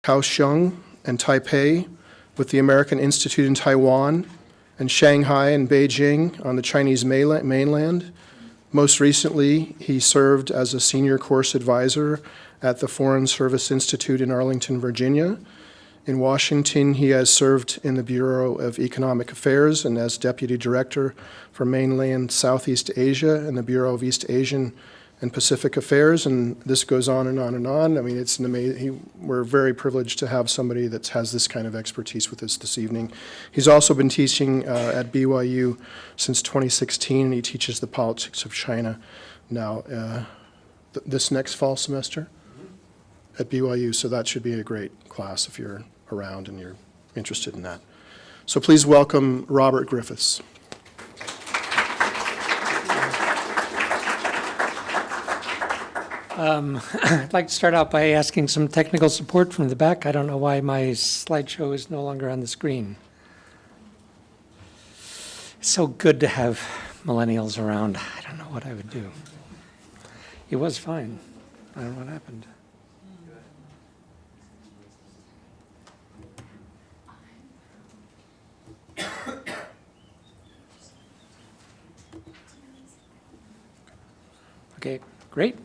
Kaohsiung and Taipei with the American Institute in Taiwan, and Shanghai and Beijing on the Chinese mainland. Most recently, he served as a senior course advisor at the Foreign Service Institute in Arlington, Virginia. In Washington, he has served in the Bureau of Economic Affairs and as deputy director for Mainland Southeast Asia and the Bureau of East Asian and Pacific Affairs, and this goes on and on and on. I mean, it's an amazing, we're very privileged to have somebody that has this kind of expertise with us this evening. He's also been teaching at BYU since 2016, and he teaches the politics of China now this next fall semester at BYU, so that should be a great class if you're around and you're interested in that. So please welcome Robert Griffiths. I'd like to start out by asking some technical support from the back. I don't know why my slideshow is no longer on the screen. It's so good to have millennials around. I don't know what I would do. It was fine. I don't know what happened. Okay, great.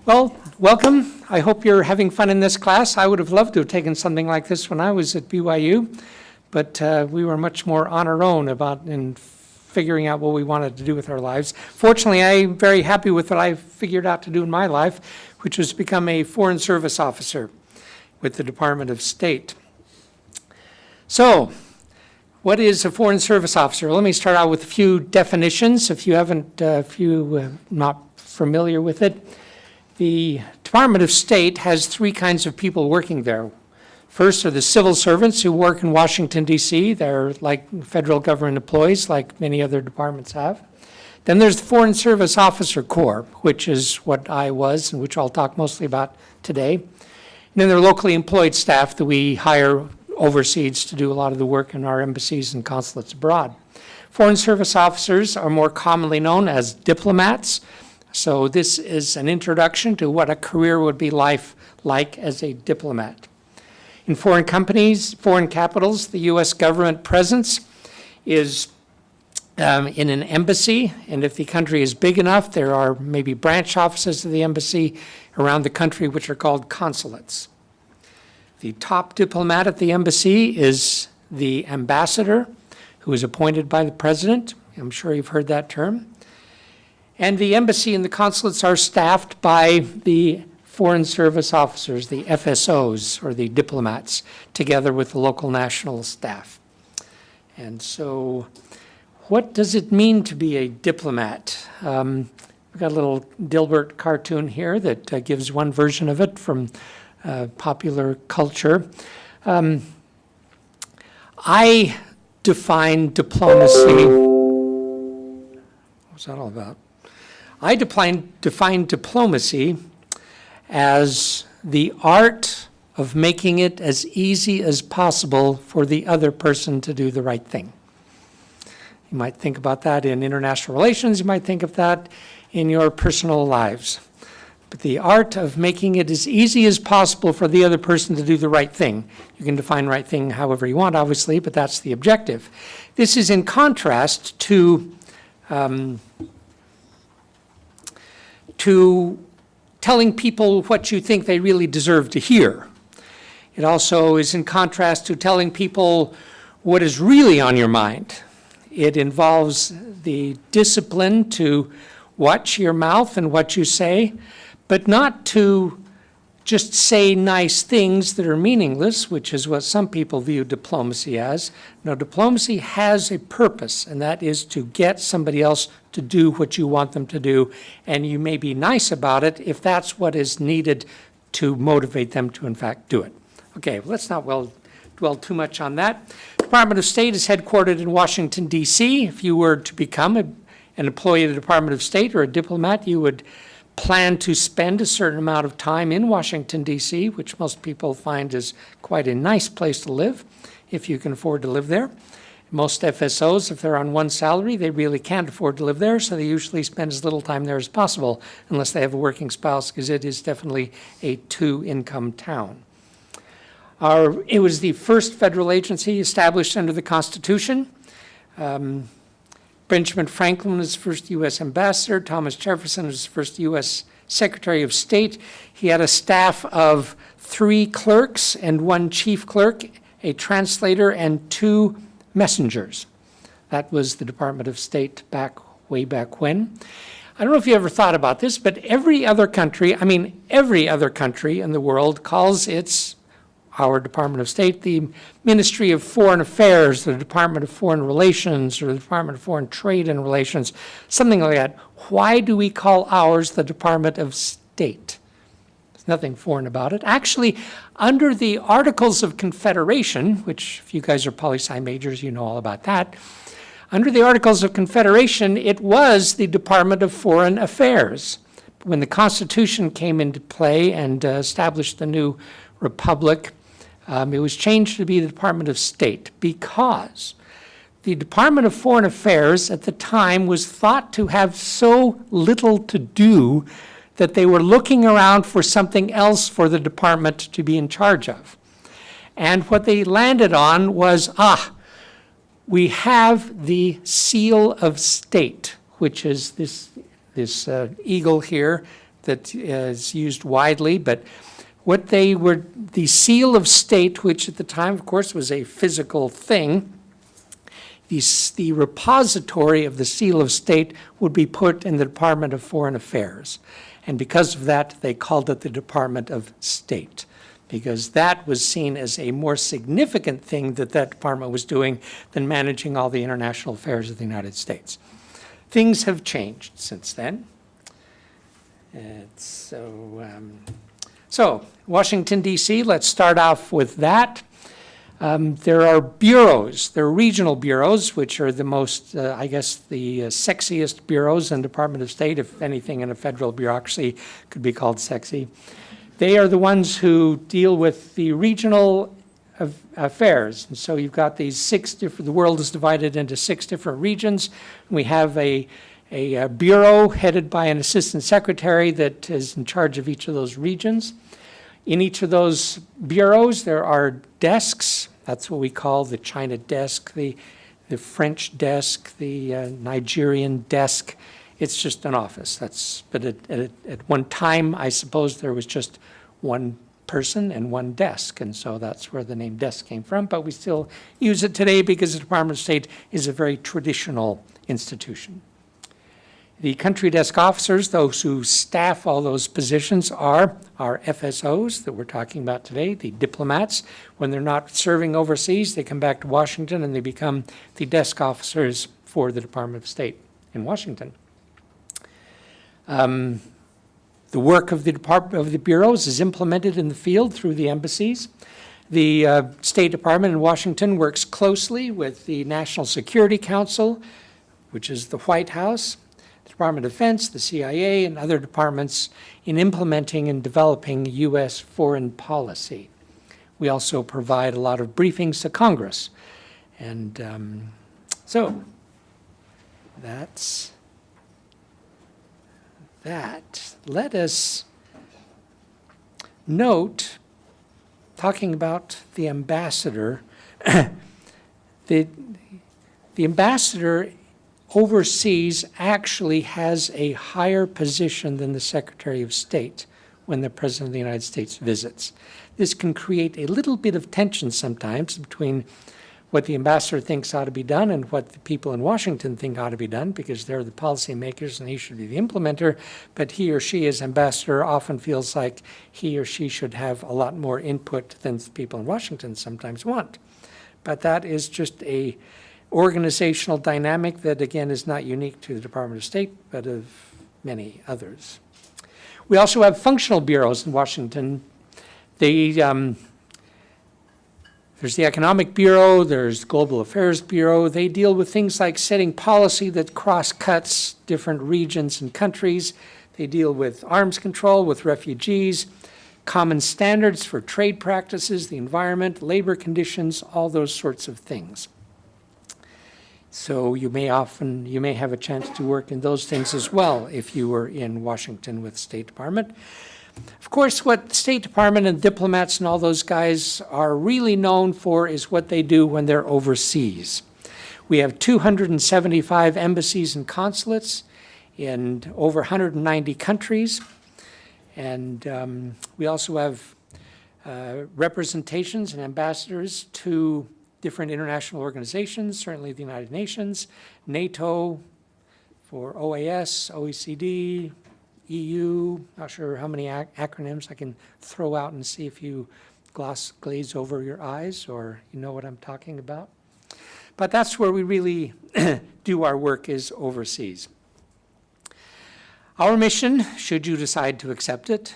Well, welcome. I hope you're having fun in this class. I would have loved to have taken something like this when I was at BYU, but we were much more on our own in figuring out what we wanted to do with our lives. Fortunately, I'm very happy with what I figured out to do in my life, which was become a Foreign Service officer with the Department of State. So, what is a Foreign Service officer? Let me start out with a few definitions if you're not familiar with it. The Department of State has three kinds of people working there. First are the civil servants who work in Washington, D.C. They're like federal government employees, like many other departments have. Then there's the Foreign Service Officer Corps, which is what I was, and which I'll talk mostly about today. And then there are locally employed staff that we hire overseas to do a lot of the work in our embassies and consulates abroad. Foreign Service officers are more commonly known as diplomats. So this is an introduction to what a career would be like as a diplomat. In foreign companies, foreign capitals, the U.S. government presence is in an embassy, and if the country is big enough, there are maybe branch offices of the embassy around the country, which are called consulates. The top diplomat at the embassy is the ambassador, who is appointed by the president. I'm sure you've heard that term. And the embassy and the consulates are staffed by the Foreign Service officers, the FSOs, or the diplomats, together with the local national staff. And so what does it mean to be a diplomat? We've got a little Dilbert cartoon here that gives one version of it from popular culture. I define diplomacy. What's that all about? I define diplomacy as the art of making it as easy as possible for the other person to do the right thing. You might think about that in international relations. You might think of that in your personal lives. But the art of making it as easy as possible for the other person to do the right thing. You can define right thing however you want, obviously, but that's the objective. This is in contrast to telling people what you think they really deserve to hear. It also is in contrast to telling people what is really on your mind. It involves the discipline to watch your mouth and what you say, but not to just say nice things that are meaningless, which is what some people view diplomacy as. No, diplomacy has a purpose, and that is to get somebody else to do what you want them to do, and you may be nice about it if that's what is needed to motivate them to, in fact, do it. Okay, well, let's not dwell too much on that. Department of State is headquartered in Washington, D.C. If you were to become an employee of the Department of State or a diplomat, you would plan to spend a certain amount of time in Washington, D.C., which most people find is quite a nice place to live if you can afford to live there. Most FSOs, if they're on one salary, they really can't afford to live there, so they usually spend as little time there as possible, unless they have a working spouse, because it is definitely a two-income town. It was the first federal agency established under the Constitution. Benjamin Franklin was the first U.S. ambassador. Thomas Jefferson was the first U.S. Secretary of State. He had a staff of 3 clerks and 1 chief clerk, a translator, and 2 messengers. That was the Department of State way back when. I don't know if you ever thought about this, but every other country in the world calls our Department of State the Ministry of Foreign Affairs, the Department of Foreign Relations, or the Department of Foreign Trade and Relations, something like that. Why do we call ours the Department of State? There's nothing foreign about it. Actually, under the Articles of Confederation, which if you guys are poli-sci majors, you know all about that, under the Articles of Confederation, it was the Department of Foreign Affairs. When the Constitution came into play and established the new republic, it was changed to be the Department of State because the Department of Foreign Affairs at the time was thought to have so little to do that they were looking around for something else for the department to be in charge of. And what they landed on was, we have the seal of state, which is this eagle here that is used widely, but the seal of state, which at the time, of course, was a physical thing, the repository of the seal of state would be put in the Department of Foreign Affairs. And because of that, they called it the Department of State, because that was seen as a more significant thing that department was doing than managing all the international affairs of the United States. Things have changed since then. So, Washington, D.C., let's start off with that. There are bureaus. There are regional bureaus, which are the most, the sexiest bureaus in the Department of State, if anything in a federal bureaucracy could be called sexy. They are the ones who deal with the regional affairs. And so you've got these the world is divided into 6 different regions. We have a bureau headed by an assistant secretary that is in charge of each of those regions. In each of those bureaus, there are desks. That's what we call the China desk, the French desk, the Nigerian desk. It's just an office. But at one time, I suppose there was just one person and one desk, and so that's where the name desk came from. But we still use it today because the Department of State is a very traditional institution. The country desk officers, those who staff all those positions, are our FSOs that we're talking about today, the diplomats. When they're not serving overseas, they come back to Washington and they become the desk officers for the Department of State in Washington. The work of the bureaus is implemented in the field through the embassies. The State Department in Washington works closely with the National Security Council, which is the White House, the Department of Defense, the CIA, and other departments in implementing and developing U.S. foreign policy. We also provide a lot of briefings to Congress. And so that's that. Let us note, talking about the ambassador, the ambassador overseas actually has a higher position than the Secretary of State when the President of the United States visits. This can create a little bit of tension sometimes between what the ambassador thinks ought to be done and what the people in Washington think ought to be done, because they're the policymakers and he should be the implementer, but he or she as ambassador often feels like he or she should have a lot more input than the people in Washington sometimes want. But that is just a organizational dynamic that, again, is not unique to the Department of State, but of many others. We also have functional bureaus in Washington. There's the Economic Bureau, there's the Global Affairs Bureau. They deal with things like setting policy that cross-cuts different regions and countries. They deal with arms control, with refugees, common standards for trade practices, the environment, labor conditions, all those sorts of things. So you may have a chance to work in those things as well if you were in Washington with the State Department. Of course, what the State Department and diplomats and all those guys are really known for is what they do when they're overseas. We have 275 embassies and consulates in over 190 countries. And we also have representations and ambassadors to different international organizations, certainly the United Nations, NATO, for OAS, OECD, EU, not sure how many acronyms I can throw out and see if you glaze over your eyes or you know what I'm talking about. But that's where we really do our work, is overseas. Our mission, should you decide to accept it,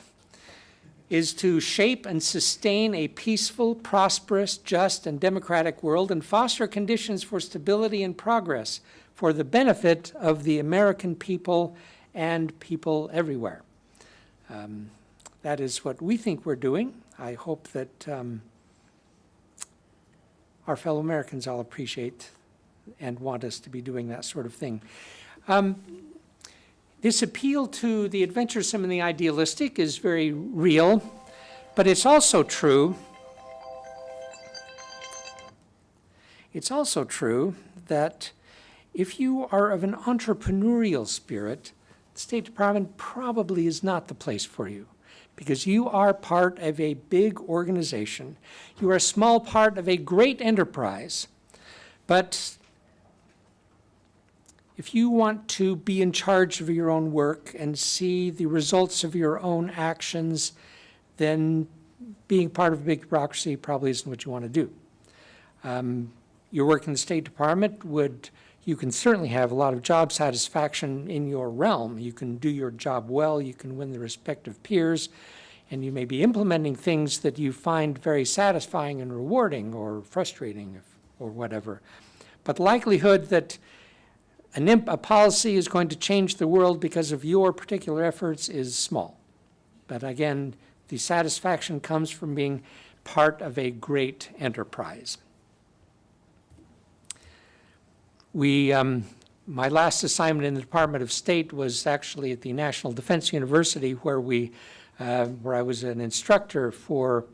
is to shape and sustain a peaceful, prosperous, just, and democratic world and foster conditions for stability and progress for the benefit of the American people and people everywhere. That is what we think we're doing. I hope that our fellow Americans all appreciate and want us to be doing that sort of thing. This appeal to the adventuresome and the idealistic is very real, but it's also true. It's also true that if you are of an entrepreneurial spirit, the State Department probably is not the place for you, because you are part of a big organization. You are a small part of a great enterprise. But if you want to be in charge of your own work and see the results of your own actions, then being part of a big bureaucracy probably isn't what you want to do. Your work in the State Department you can certainly have a lot of job satisfaction in your realm. You can do your job well, you can win the respect of peers, and you may be implementing things that you find very satisfying and rewarding or frustrating or whatever. But the likelihood that a policy is going to change the world because of your particular efforts is small. But again, the satisfaction comes from being part of a great enterprise. My last assignment in the Department of State was actually at the National Defense University, where I was an instructor for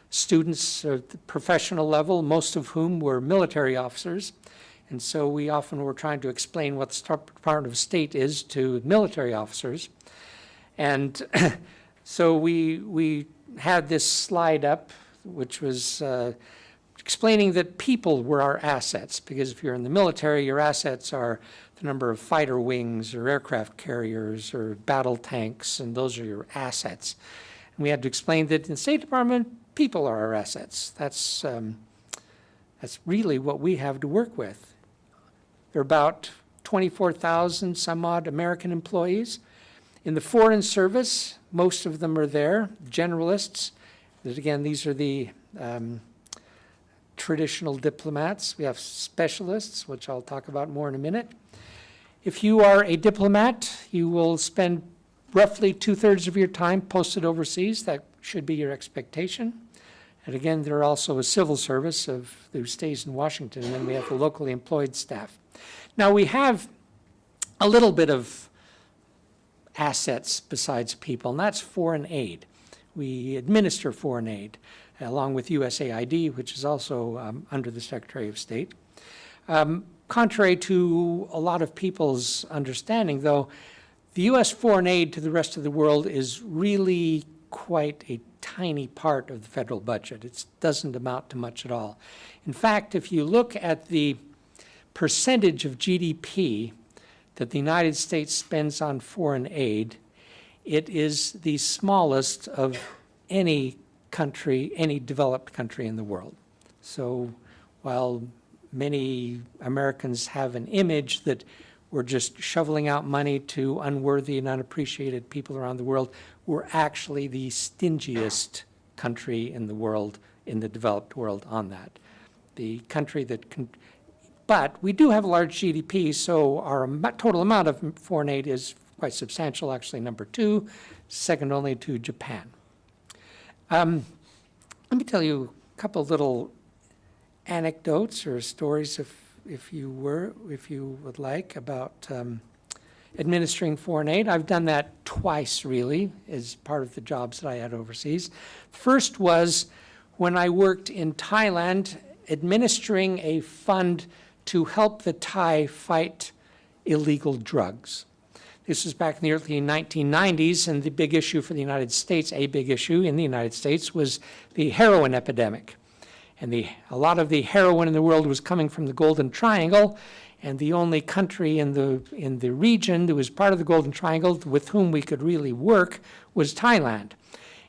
students at the professional level, most of whom were military officers. And so we often were trying to explain what the Department of State is to military officers. And so we had this slide up, which was explaining that people were our assets, because if you're in the military, your assets are the number of fighter wings or aircraft carriers or battle tanks, and those are your assets. And we had to explain that in the State Department, people are our assets. That's really what we have to work with. There are about 24,000 some odd American employees. In the Foreign Service, most of them are there, generalists. Again, these are the traditional diplomats. We have specialists, which I'll talk about more in a minute. If you are a diplomat, you will spend roughly 2/3 of your time posted overseas. That should be your expectation. And again, there are also a civil service who stays in Washington, and then we have the locally employed staff. Now, we have a little bit of assets besides people, and that's foreign aid. We administer foreign aid, along with USAID, which is also under the Secretary of State. Contrary to a lot of people's understanding, though, the U.S. foreign aid to the rest of the world is really quite a tiny part of the federal budget. It doesn't amount to much at all. In fact, if you look at the percentage of GDP that the United States spends on foreign aid, it is the smallest of any country, any developed country in the world. So while many Americans have an image that we're just shoveling out money to unworthy and unappreciated people around the world, we're actually the stingiest country in the world, in the developed world, on that. The country that can, but we do have a large GDP, so our total amount of foreign aid is quite substantial, actually number 2, second only to Japan. Let me tell you a couple little anecdotes or stories, if you would like, about administering foreign aid. I've done that twice, really, as part of the jobs that I had overseas. First was when I worked in Thailand administering a fund to help the Thai fight illegal drugs. This was back in the early 1990s, and the big issue for the United States, a big issue in the United States, was the heroin epidemic. And a lot of the heroin in the world was coming from the Golden Triangle, and the only country in the region that was part of the Golden Triangle with whom we could really work was Thailand.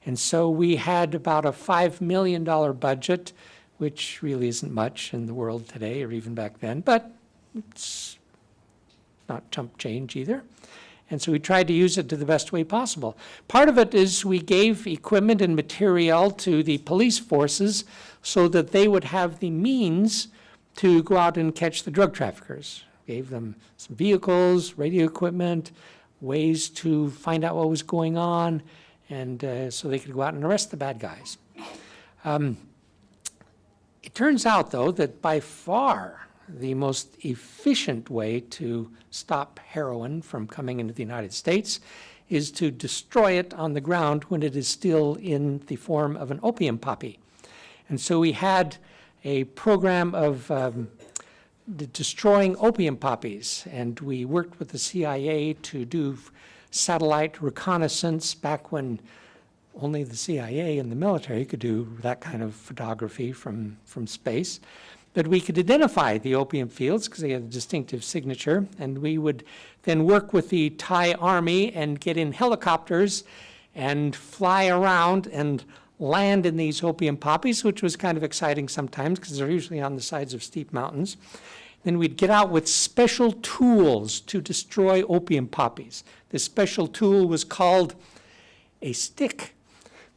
And so we had about a $5 million budget, which really isn't much in the world today or even back then, but it's not chump change either. And so we tried to use it to the best way possible. Part of it is we gave equipment and material to the police forces so that they would have the means to go out and catch the drug traffickers. Gave them some vehicles, radio equipment, ways to find out what was going on, and so they could go out and arrest the bad guys. It turns out, though, that by far the most efficient way to stop heroin from coming into the United States is to destroy it on the ground when it is still in the form of an opium poppy. And so we had a program of destroying opium poppies, and we worked with the CIA to do satellite reconnaissance back when only the CIA and the military could do that kind of photography from space. But we could identify the opium fields because they had a distinctive signature, and we would then work with the Thai army and get in helicopters and fly around and land in these opium poppies, which was kind of exciting sometimes because they're usually on the sides of steep mountains. Then we'd get out with special tools to destroy opium poppies. This special tool was called a stick,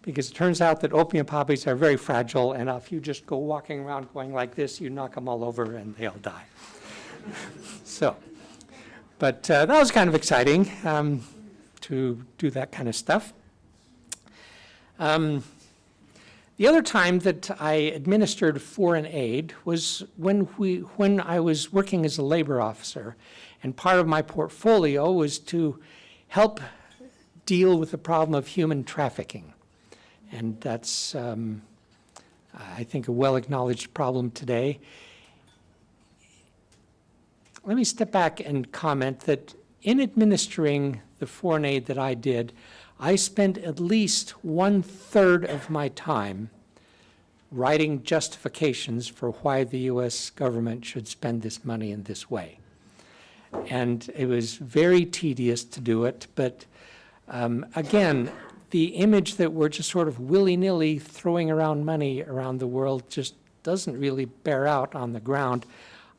because it turns out that opium poppies are very fragile, and if you just go walking around going like this, you knock them all over and they all die. But that was kind of exciting to do that kind of stuff. The other time that I administered foreign aid was when I was working as a labor officer, and part of my portfolio was to help deal with the problem of human trafficking. And that's, I think, a well-acknowledged problem today. Let me step back and comment that in administering the foreign aid that I did, I spent at least 1/3 of my time writing justifications for why the U.S. government should spend this money in this way. And it was very tedious to do it, but again, the image that we're just sort of willy-nilly throwing around money around the world just doesn't really bear out on the ground.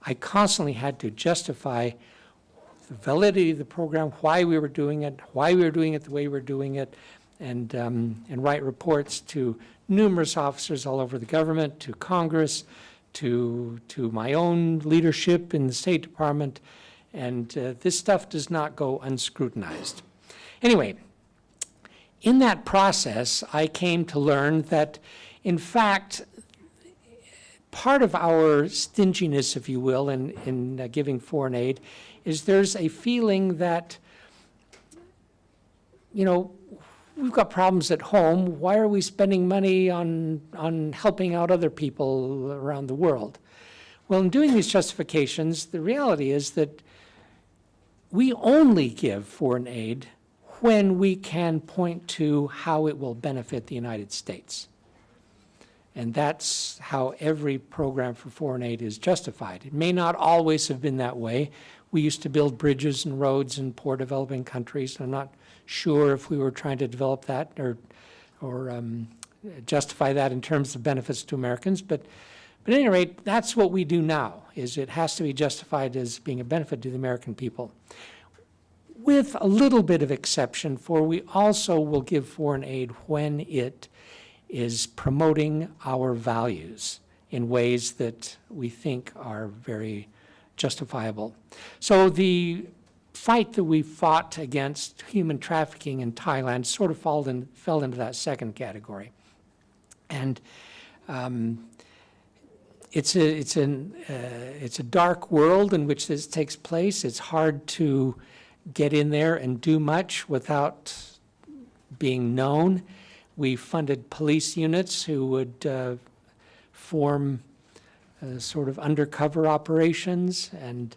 I constantly had to justify the validity of the program, why we were doing it the way we were doing it, and write reports to numerous officers all over the government, to Congress, to my own leadership in the State Department, and this stuff does not go unscrutinized. Anyway, in that process, I came to learn that, in fact, part of our stinginess, if you will, in giving foreign aid is there's a feeling that, we've got problems at home. Why are we spending money on helping out other people around the world? Well, in doing these justifications, the reality is that we only give foreign aid when we can point to how it will benefit the United States. And that's how every program for foreign aid is justified. It may not always have been that way. We used to build bridges and roads in poor developing countries. I'm not sure if we were trying to develop that or justify that in terms of benefits to Americans, but at any rate, that's what we do now, is it has to be justified as being a benefit to the American people. With a little bit of exception, for we also will give foreign aid when it is promoting our values in ways that we think are very justifiable. So the fight that we fought against human trafficking in Thailand sort of fell into that second category. And it's a dark world in which this takes place. It's hard to get in there and do much without being known. We funded police units who would form sort of undercover operations, and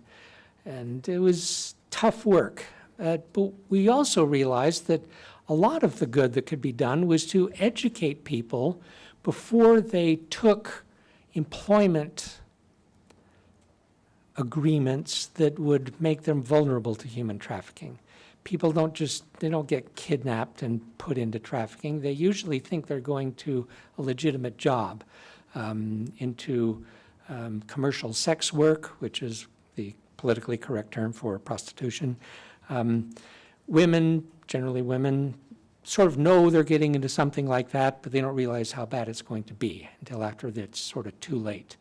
it was tough work. But we also realized that a lot of the good that could be done was to educate people before they took employment agreements that would make them vulnerable to human trafficking. People they don't get kidnapped and put into trafficking. They usually think they're going to a legitimate job, into commercial sex work, which is the politically correct term for prostitution. Women, generally women, sort of know they're getting into something like that, but they don't realize how bad it's going to be until after it's sort of too late.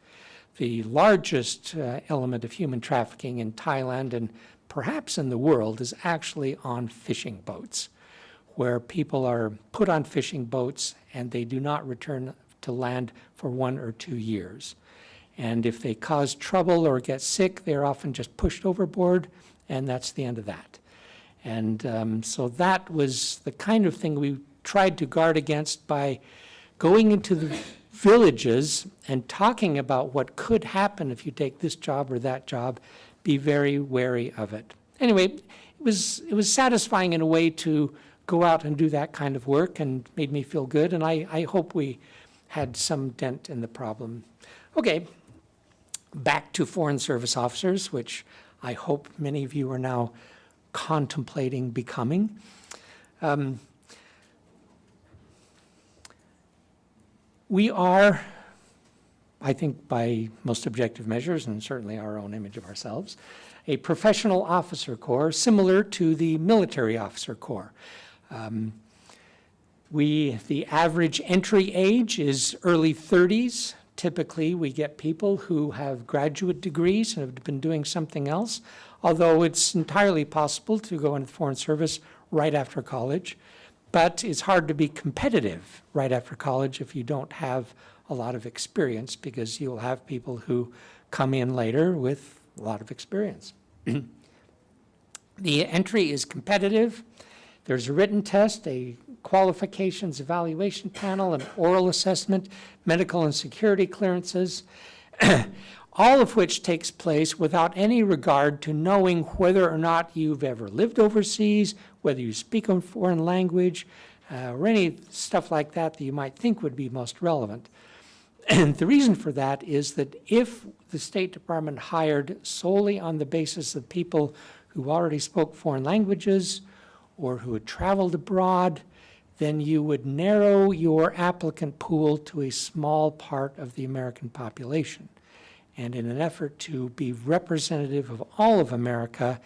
The largest element of human trafficking in Thailand and perhaps in the world is actually on fishing boats, where people are put on fishing boats and they do not return to land for 1 or 2 years. And if they cause trouble or get sick, they're often just pushed overboard, and that's the end of that. And so that was the kind of thing we tried to guard against by going into the villages and talking about what could happen if you take this job or that job. Be very wary of it. Anyway, it was satisfying in a way to go out and do that kind of work, and made me feel good, and I hope we had some dent in the problem. Okay, back to Foreign Service officers, which I hope many of you are now contemplating becoming. We are, I think by most objective measures, and certainly our own image of ourselves, a professional officer corps similar to the military officer corps. The average entry age is early 30s. Typically, we get people who have graduate degrees and have been doing something else, although it's entirely possible to go into the Foreign Service right after college. But it's hard to be competitive right after college if you don't have a lot of experience, because you'll have people who come in later with a lot of experience. The entry is competitive. There's a written test, a qualifications evaluation panel, an oral assessment, medical and security clearances, all of which takes place without any regard to knowing whether or not you've ever lived overseas, whether you speak a foreign language, or any stuff like that that you might think would be most relevant. And the reason for that is that if the State Department hired solely on the basis of people who already spoke foreign languages or who had traveled abroad, then you would narrow your applicant pool to a small part of the American population. And in an effort to be representative of all of America,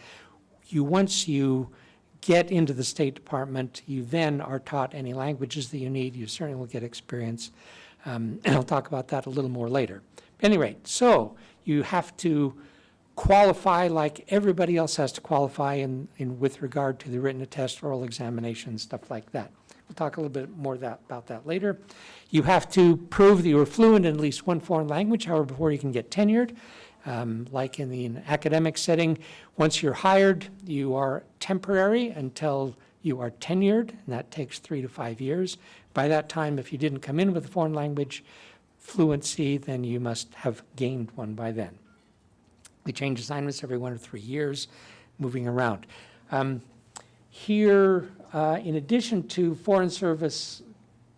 once you get into the State Department, you then are taught any languages that you need. You certainly will get experience. And I'll talk about that a little more later. At any rate, so you have to qualify like everybody else has to qualify with regard to the written test, oral examination, stuff like that. We'll talk a little bit more about that later. You have to prove that you are fluent in at least one foreign language, however, before you can get tenured. Like in the academic setting, once you're hired, you are temporary until you are tenured, and that takes 3 to 5 years. By that time, if you didn't come in with a foreign language fluency, then you must have gained one by then. We change assignments every 1 or 3 years, moving around. Here, in addition to Foreign Service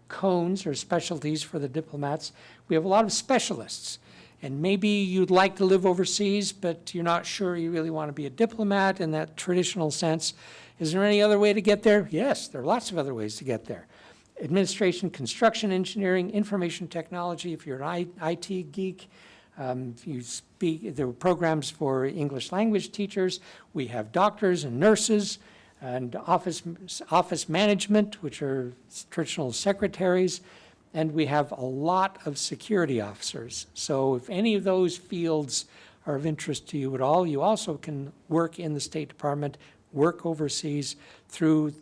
cones or specialties for the diplomats, we have a lot of specialists. And maybe you'd like to live overseas, but you're not sure you really want to be a diplomat in that traditional sense. Is there any other way to get there? Yes, there are lots of other ways to get there. Administration, construction, engineering, information technology, if you're an IT geek. There are programs for English language teachers. We have doctors and nurses and office management, which are traditional secretaries. And we have a lot of security officers. So if any of those fields are of interest to you at all, you also can work in the State Department, work overseas through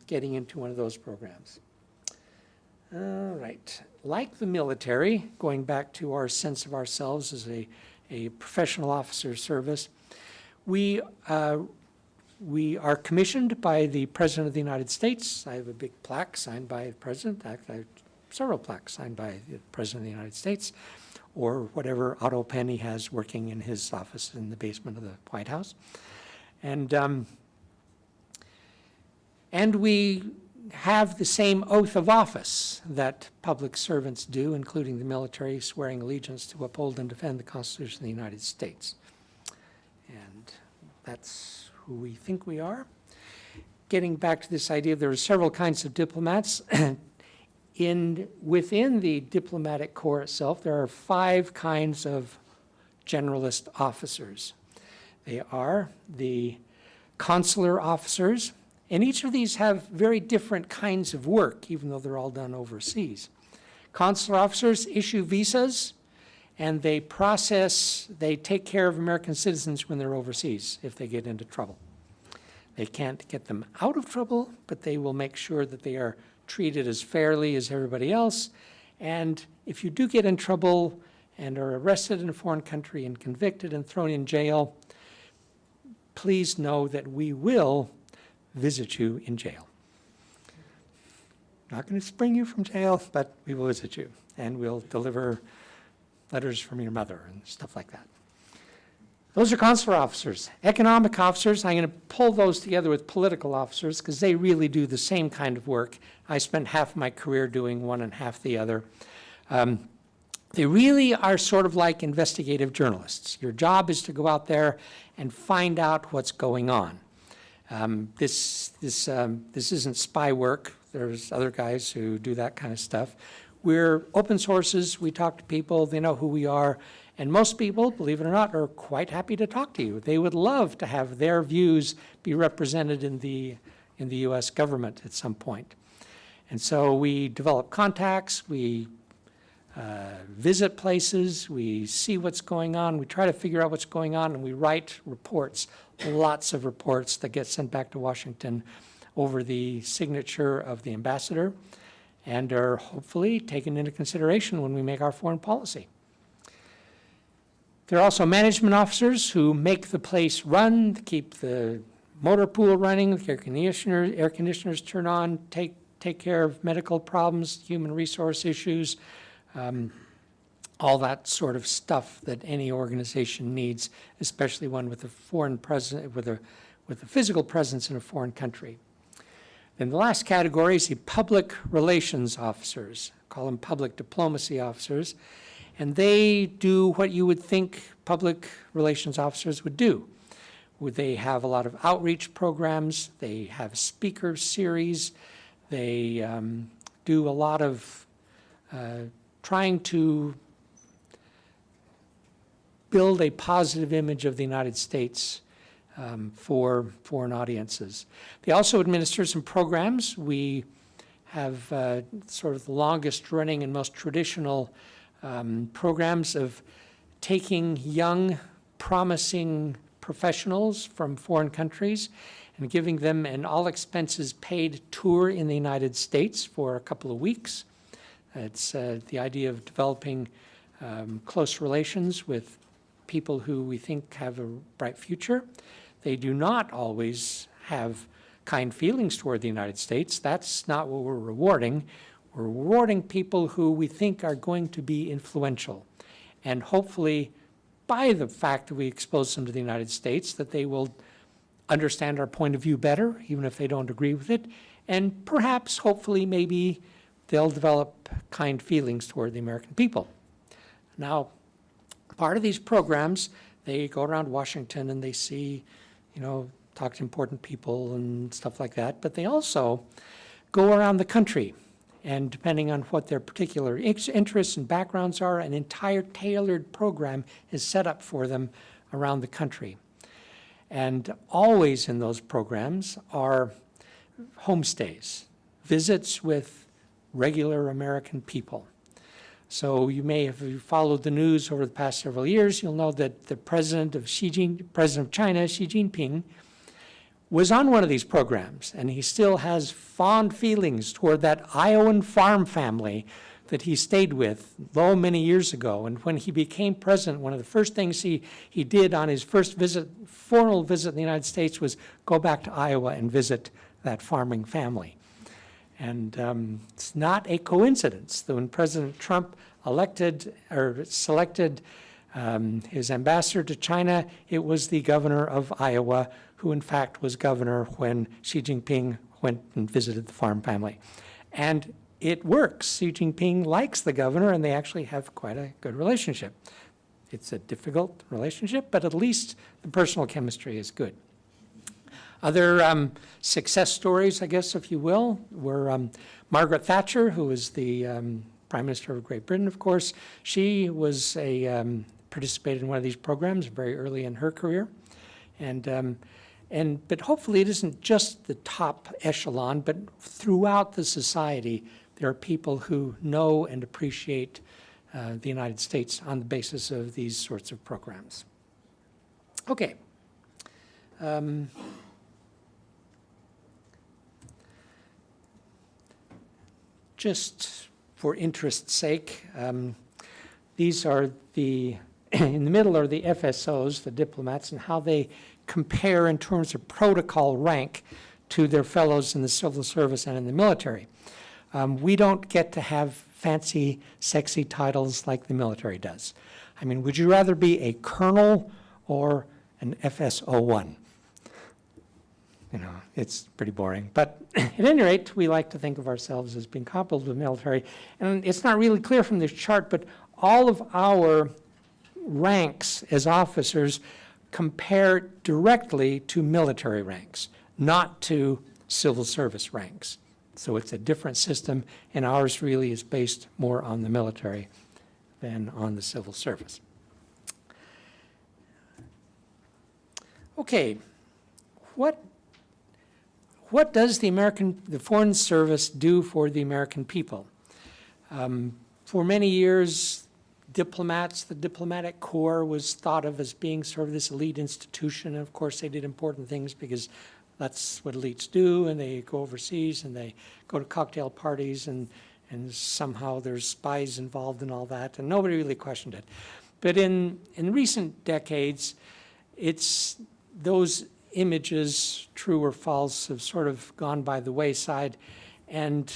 getting into one of those programs. All right. Like the military, going back to our sense of ourselves as a professional officer service, we We are commissioned by the President of the United States. I have a big plaque signed by the President. Actually, I have several plaques signed by the President of the United States, or whatever auto pen he has working in his office in the basement of the White House. And we have the same oath of office that public servants do, including the military, swearing allegiance to uphold and defend the Constitution of the United States. And that's who we think we are. Getting back to this idea, there are several kinds of diplomats. Within the diplomatic corps itself, there are 5 kinds of generalist officers. They are the consular officers, and each of these have very different kinds of work, even though they're all done overseas. Consular officers issue visas, and they take care of American citizens when they're overseas if they get into trouble. They can't get them out of trouble, but they will make sure that they are treated as fairly as everybody else. And if you do get in trouble and are arrested in a foreign country and convicted and thrown in jail, please know that we will visit you in jail. Not going to spring you from jail, but we will visit you, and we'll deliver letters from your mother and stuff like that. Those are consular officers. Economic officers, I'm going to pull those together with political officers because they really do the same kind of work. I spent half my career doing one and half the other. They really are sort of like investigative journalists. Your job is to go out there and find out what's going on. This isn't spy work. There's other guys who do that kind of stuff. We're open sources. We talk to people. They know who we are. And most people, believe it or not, are quite happy to talk to you. They would love to have their views be represented in the U.S. government at some point. And so we develop contacts. We visit places. We see what's going on. We try to figure out what's going on, and we write reports, lots of reports that get sent back to Washington over the signature of the ambassador and are hopefully taken into consideration when we make our foreign policy. There are also management officers who make the place run, keep the motor pool running, the air conditioners turn on, take care of medical problems, human resource issues, all that sort of stuff that any organization needs, especially one with a foreign presence, with a physical presence in a foreign country. Then the last category is the public relations officers. Call them public diplomacy officers. And they do what you would think public relations officers would do. They have a lot of outreach programs. They have speaker series. They do a lot of trying to build a positive image of the United States for foreign audiences. They also administer some programs. We have sort of the longest running and most traditional programs of taking young, promising professionals from foreign countries and giving them an all-expenses-paid tour in the United States for a couple of weeks. It's the idea of developing close relations with people who we think have a bright future. They do not always have kind feelings toward the United States. That's not what we're rewarding. We're rewarding people who we think are going to be influential. And hopefully, by the fact that we expose them to the United States, that they will understand our point of view better, even if they don't agree with it. And perhaps, hopefully, maybe they'll develop kind feelings toward the American people. Now, part of these programs, they go around Washington and they see, talk to important people and stuff like that. But they also go around the country. And depending on what their particular interests and backgrounds are, an entire tailored program is set up for them around the country. And always in those programs are homestays, visits with regular American people. So you may have followed the news over the past several years. You'll know that the president of China, Xi Jinping, was on one of these programs, and he still has fond feelings toward that Iowan farm family that he stayed with, many years ago. And when he became president, one of the first things he did on his first formal visit in the United States was go back to Iowa and visit that farming family. And it's not a coincidence that when President Trump selected his ambassador to China, it was the governor of Iowa, who in fact was governor when Xi Jinping went and visited the farm family. And it works. Xi Jinping likes the governor, and they actually have quite a good relationship. It's a difficult relationship, but at least the personal chemistry is good. Other success stories, I guess, if you will, were Margaret Thatcher, who was the Prime Minister of Great Britain, of course. She was participated in one of these programs very early in her career. But hopefully it isn't just the top echelon, but throughout the society, there are people who know and appreciate the United States on the basis of these sorts of programs. Okay. Just for interest's sake, these are in the middle are the FSOs, the diplomats, and how they compare in terms of protocol rank to their fellows in the civil service and in the military. We don't get to have fancy, sexy titles like the military does. I mean, would you rather be a colonel or an FSO1? You know, it's pretty boring. But at any rate, we like to think of ourselves as being comparable to the military. And it's not really clear from this chart, but all of our ranks as officers compare directly to military ranks, not to civil service ranks. So it's a different system, and ours really is based more on the military than on the civil service. Okay, what does the Foreign Service do for the American people? For many years, diplomats, the diplomatic corps was thought of as being sort of this elite institution. And of course, they did important things because that's what elites do, and they go overseas and they go to cocktail parties, and somehow there's spies involved in all that, and nobody really questioned it. But in recent decades, it's those images, true or false, have sort of gone by the wayside, and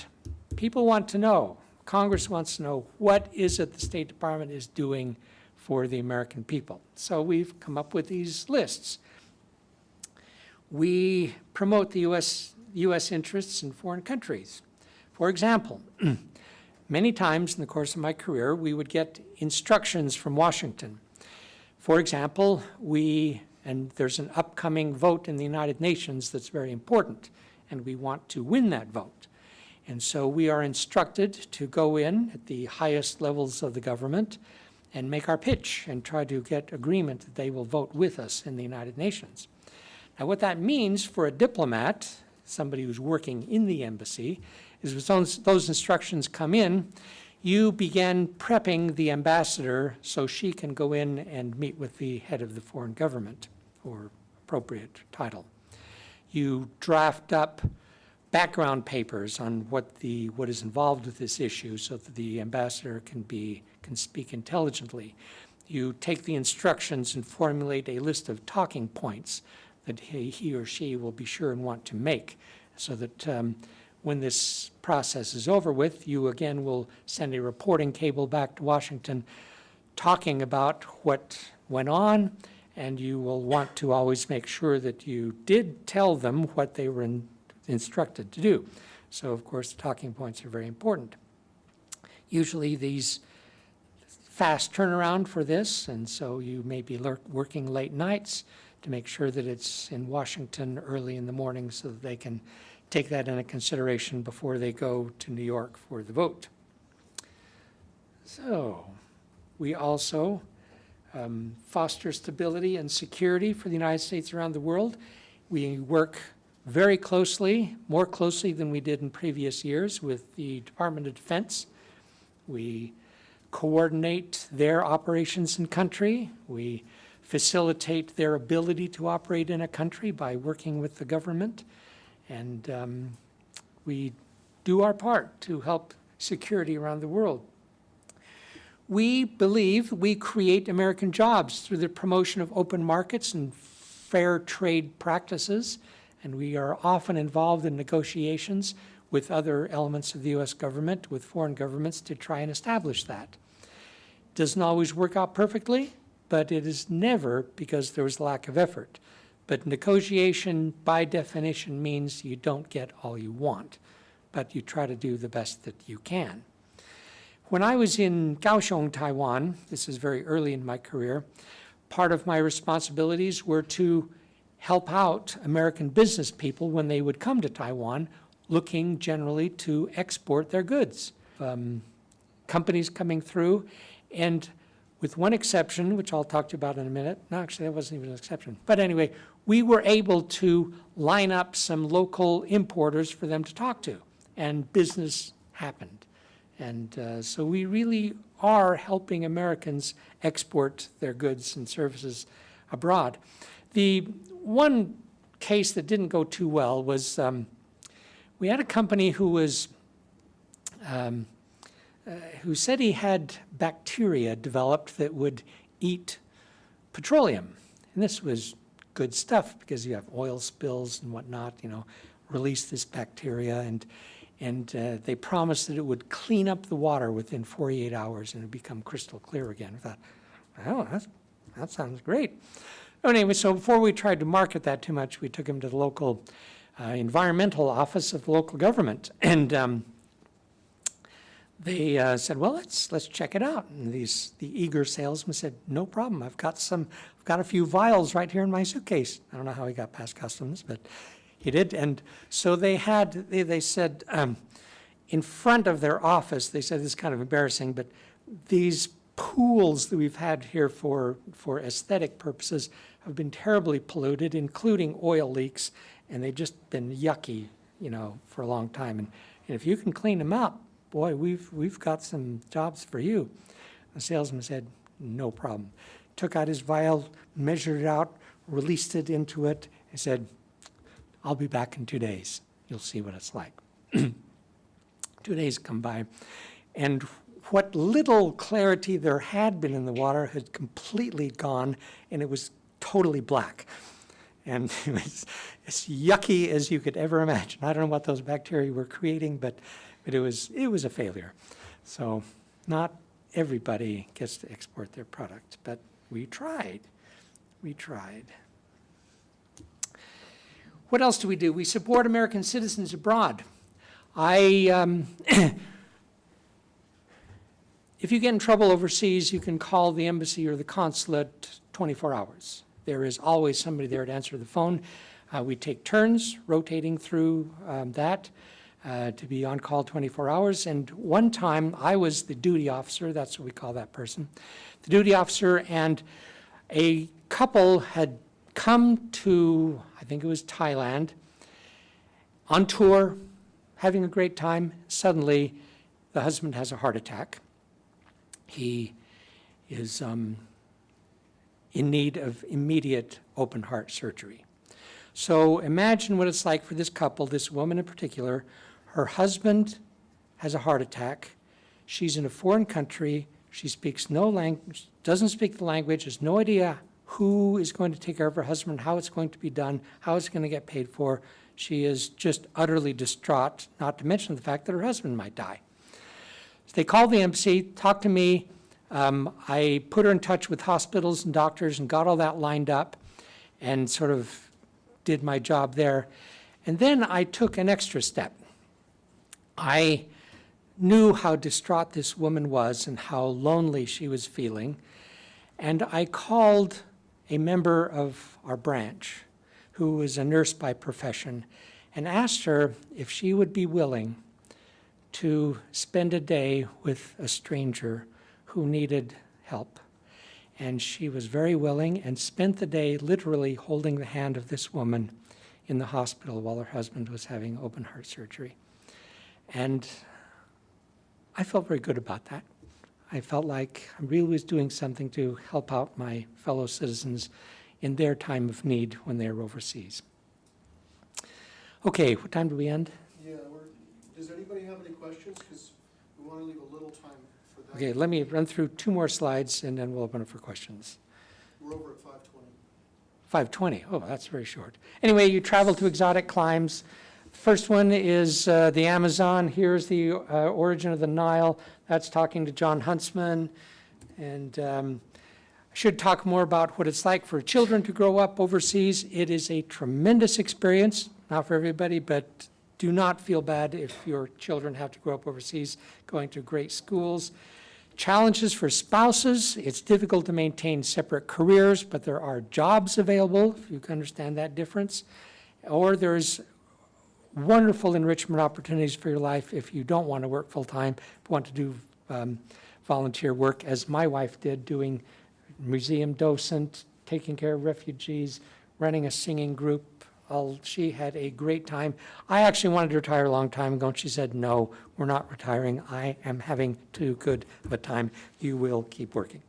people want to know, Congress wants to know, what is it the State Department is doing for the American people? So we've come up with these lists. We promote the U.S. interests in foreign countries. For example, many times in the course of my career, we would get instructions from Washington. For example, and there's an upcoming vote in the United Nations that's very important, and we want to win that vote. And so we are instructed to go in at the highest levels of the government and make our pitch and try to get agreement that they will vote with us in the United Nations. Now, what that means for a diplomat, somebody who's working in the embassy, is when those instructions come in, you begin prepping the ambassador so she can go in and meet with the head of the foreign government, or appropriate title. You draft up background papers on what is involved with this issue so that the ambassador can speak intelligently. You take the instructions and formulate a list of talking points that he or she will be sure and want to make, so that when this process is over with, you again will send a reporting cable back to Washington talking about what went on, and you will want to always make sure that you did tell them what they were instructed to do. So, of course, the talking points are very important. Usually these fast turnaround for this, and so you may be working late nights to make sure that it's in Washington early in the morning so that they can take that into consideration before they go to New York for the vote. So we also foster stability and security for the United States around the world. We work very closely, more closely than we did in previous years, with the Department of Defense. We coordinate their operations in country. We facilitate their ability to operate in a country by working with the government. And we do our part to help security around the world. We believe we create American jobs through the promotion of open markets and fair trade practices, and we are often involved in negotiations with other elements of the U.S. government, with foreign governments, to try and establish that. Doesn't always work out perfectly, but it is never because there was lack of effort. But negotiation, by definition, means you don't get all you want, but you try to do the best that you can. When I was in Kaohsiung, Taiwan, this is very early in my career, part of my responsibilities were to help out American business people when they would come to Taiwan, looking generally to export their goods. Companies coming through, and with one exception, which I'll talk to you about in a minute. No, actually, that wasn't even an exception. But anyway, we were able to line up some local importers for them to talk to, and business happened. And so we really are helping Americans export their goods and services abroad. The one case that didn't go too well was we had a company who said he had bacteria developed that would eat petroleum. And this was good stuff because you have oil spills and whatnot, release this bacteria. And they promised that it would clean up the water within 48 hours and it would become crystal clear again. I thought, oh, that sounds great. Anyway, so before we tried to market that too much, we took him to the local environmental office of the local government. And they said, well, let's check it out. And the eager salesman said, no problem. I've got a few vials right here in my suitcase. I don't know how he got past customs, but he did. And so they said, in front of their office, they said, this is kind of embarrassing, but these pools that we've had here for aesthetic purposes have been terribly polluted, including oil leaks, and they've just been yucky, for a long time. And if you can clean them up, boy, we've got some jobs for you. The salesman said, no problem. Took out his vial, measured it out, released it into it, and said, I'll be back in 2 days. You'll see what it's like. 2 days come by, and what little clarity there had been in the water had completely gone, and it was totally black. And it was as yucky as you could ever imagine. I don't know what those bacteria were creating, but it was a failure. So not everybody gets to export their product, but we tried. We tried. What else do? We support American citizens abroad. If you get in trouble overseas, you can call the embassy or the consulate 24 hours. There is always somebody there to answer the phone. We take turns rotating through that to be on call 24 hours. And one time, I was the duty officer. That's what we call that person. The duty officer, and a couple had come to, I think it was Thailand, on tour, having a great time. Suddenly, the husband has a heart attack. He is in need of immediate open heart surgery. So imagine what it's like for this couple, this woman in particular. Her husband has a heart attack. She's in a foreign country. She speaks no language, doesn't speak the language, has no idea who is going to take care of her husband, how it's going to be done, how it's going to get paid for. She is just utterly distraught, not to mention the fact that her husband might die. So they called the embassy, talked to me. I put her in touch with hospitals and doctors and got all that lined up and sort of did my job there. And then I took an extra step. I knew how distraught this woman was and how lonely she was feeling. And I called a member of our branch who was a nurse by profession and asked her if she would be willing to spend a day with a stranger who needed help. And she was very willing and spent the day literally holding the hand of this woman in the hospital while her husband was having open heart surgery. And I felt very good about that. I felt like I really was doing something to help out my fellow citizens in their time of need when they're overseas. Okay, what time do we end? Yeah, does anybody have any questions? Because we want to leave a little time for that. Okay, let me run through 2 more slides, and then we'll open up for questions. We're over at 5:20. 5:20, oh, that's very short. Anyway, you travel to exotic climes. First one is the Amazon. Here's the origin of the Nile. That's talking to John Huntsman. And I should talk more about what it's like for children to grow up overseas. It is a tremendous experience, not for everybody, but do not feel bad if your children have to grow up overseas, going to great schools. Challenges for spouses. It's difficult to maintain separate careers, but there are jobs available, if you can understand that difference. Or there's wonderful enrichment opportunities for your life if you don't want to work full-time, but want to do volunteer work, as my wife did, doing museum docent, taking care of refugees, running a singing group. She had a great time. I actually wanted to retire a long time ago, and she said, no, we're not retiring. I am having too good of a time. You will keep working.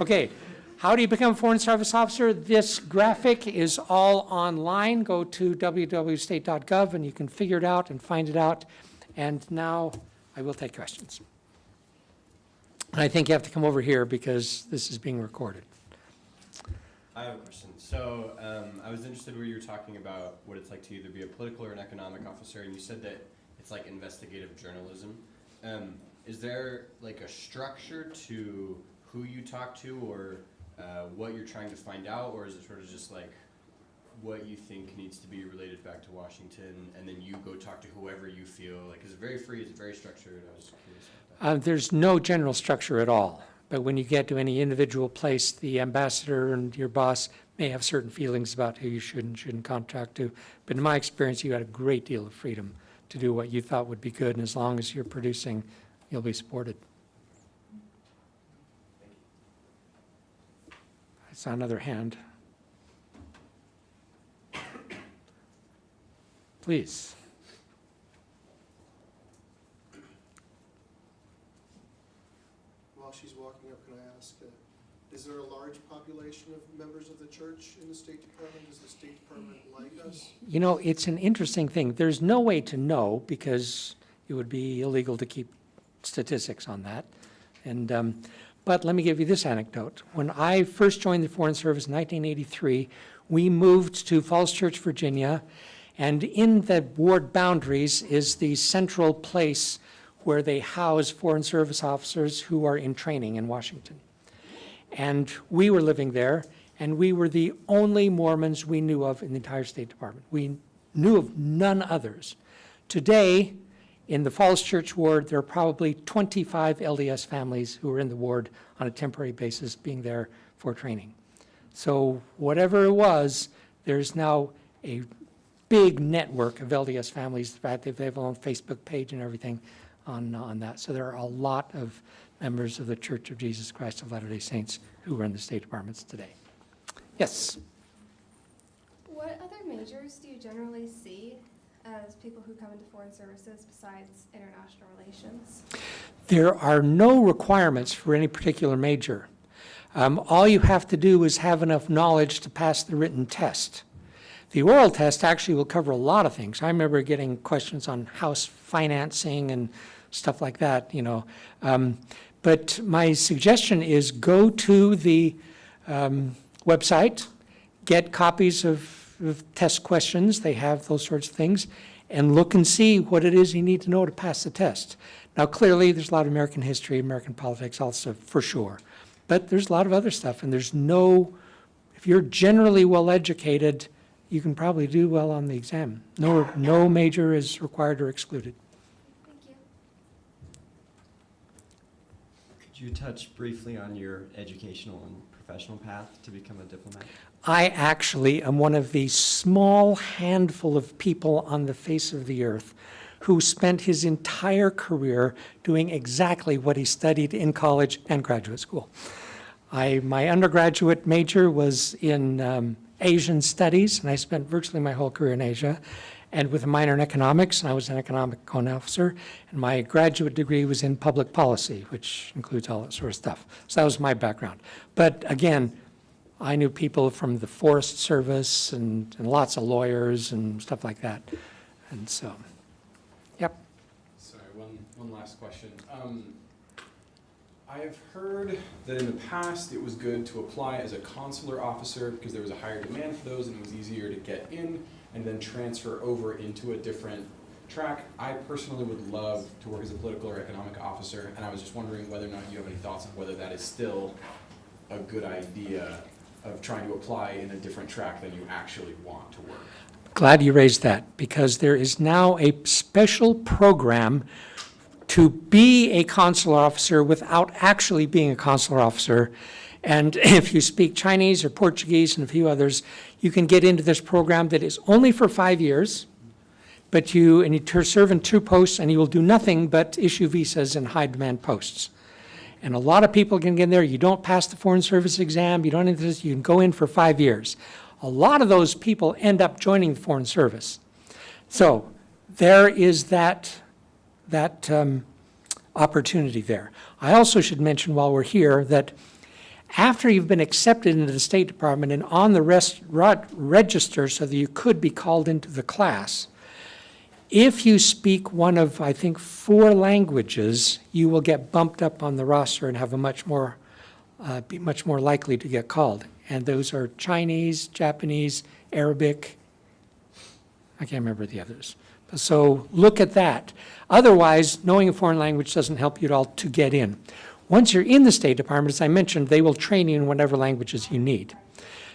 Okay, how do you become a Foreign Service Officer? This graphic is all online. Go to www.state.gov, and you can figure it out and find it out. And now I will take questions. And I think you have to come over here because this is being recorded. I have a question. So I was interested where you were talking about what it's like to either be a political or an economic officer, and you said that it's like investigative journalism. Is there like a structure to who you talk to or what you're trying to find out, or is it sort of just like what you think needs to be related back to Washington, and then you go talk to whoever you feel like? Is it very free? Is it very structured? I was curious about that. There's no general structure at all. But when you get to any individual place, the ambassador and your boss may have certain feelings about who you should and shouldn't contract to. But in my experience, you had a great deal of freedom to do what you thought would be good, and as long as you're producing, you'll be supported. I saw another hand. Please. While she's walking up, can I ask, is there a large population of members of the church in the State Department? Does the State Department like us? You know, it's an interesting thing. There's no way to know because it would be illegal to keep statistics on that. And but let me give you this anecdote. When I first joined the Foreign Service in 1983, we moved to Falls Church, Virginia, and in the ward boundaries is the central place where they house Foreign Service officers who are in training in Washington. And we were living there, and we were the only Mormons we knew of in the entire State Department. We knew of none others. Today, in the Falls Church ward, there are probably 25 LDS families who are in the ward on a temporary basis being there for training. So whatever it was, there's now a big network of LDS families. In fact, they have their own Facebook page and everything on that. So there are a lot of members of the Church of Jesus Christ of Latter-day Saints who are in the State Departments today. Yes? What other majors do you generally see as people who come into foreign services besides international relations? There are no requirements for any particular major. All you have to do is have enough knowledge to pass the written test. The oral test actually will cover a lot of things. I remember getting questions on house financing and stuff like that, you know. But my suggestion is go to the website, get copies of test questions, they have those sorts of things, and look and see what it is you need to know to pass the test. Now, clearly, there's a lot of American history, American politics also, for sure. But there's a lot of other stuff, and there's no, if you're generally well-educated, you can probably do well on the exam. No major is required or excluded. Thank you. Could you touch briefly on your educational and professional path to become a diplomat? I actually am one of the small handful of people on the face of the earth who spent his entire career doing exactly what he studied in college and graduate school. My undergraduate major was in Asian studies, and I spent virtually my whole career in Asia, and with a minor in economics, and I was an economic officer, and my graduate degree was in public policy, which includes all that sort of stuff. So that was my background. But again, I knew people from the Forest Service and lots of lawyers and stuff like that. And so, yep. Sorry, one last question. I have heard that in the past it was good to apply as a consular officer because there was a higher demand for those and it was easier to get in and then transfer over into a different track. I personally would love to work as a political or economic officer, and I was just wondering whether or not you have any thoughts on whether that is still a good idea of trying to apply in a different track than you actually want to work. Glad you raised that, because there is now a special program to be a consular officer without actually being a consular officer. And if you speak Chinese or Portuguese and a few others, you can get into this program that is only for 5 years, but you serve in 2 posts, and you will do nothing but issue visas in high-demand posts. And a lot of people can get in there. You don't pass the Foreign Service exam, you don't need this, you can go in for 5 years. A lot of those people end up joining the Foreign Service. So there is that opportunity there. I also should mention while we're here that after you've been accepted into the State Department and on the register so that you could be called into the class, if you speak one of, I think, 4 languages, you will get bumped up on the roster and have be much more likely to get called. And those are Chinese, Japanese, Arabic, I can't remember the others. So look at that. Otherwise, knowing a foreign language doesn't help you at all to get in. Once you're in the State Department, as I mentioned, they will train you in whatever languages you need.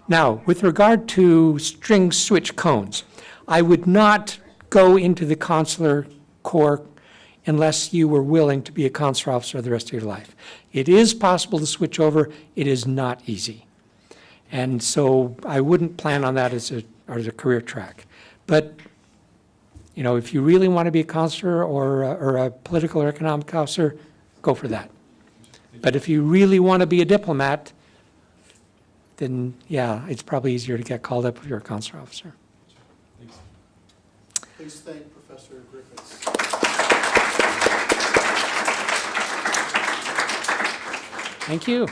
Now, with regard to string switch cones, I would not go into the consular corps unless you were willing to be a consular officer the rest of your life. It is possible to switch over. It is not easy. And so I wouldn't plan on that as a career track. But you know, if you really want to be a consular or a political or economic officer, go for that. But if you really want to be a diplomat, then yeah, it's probably easier to get called up if you're a consular officer. Thanks. Please thank Professor Griffiths. Thank you.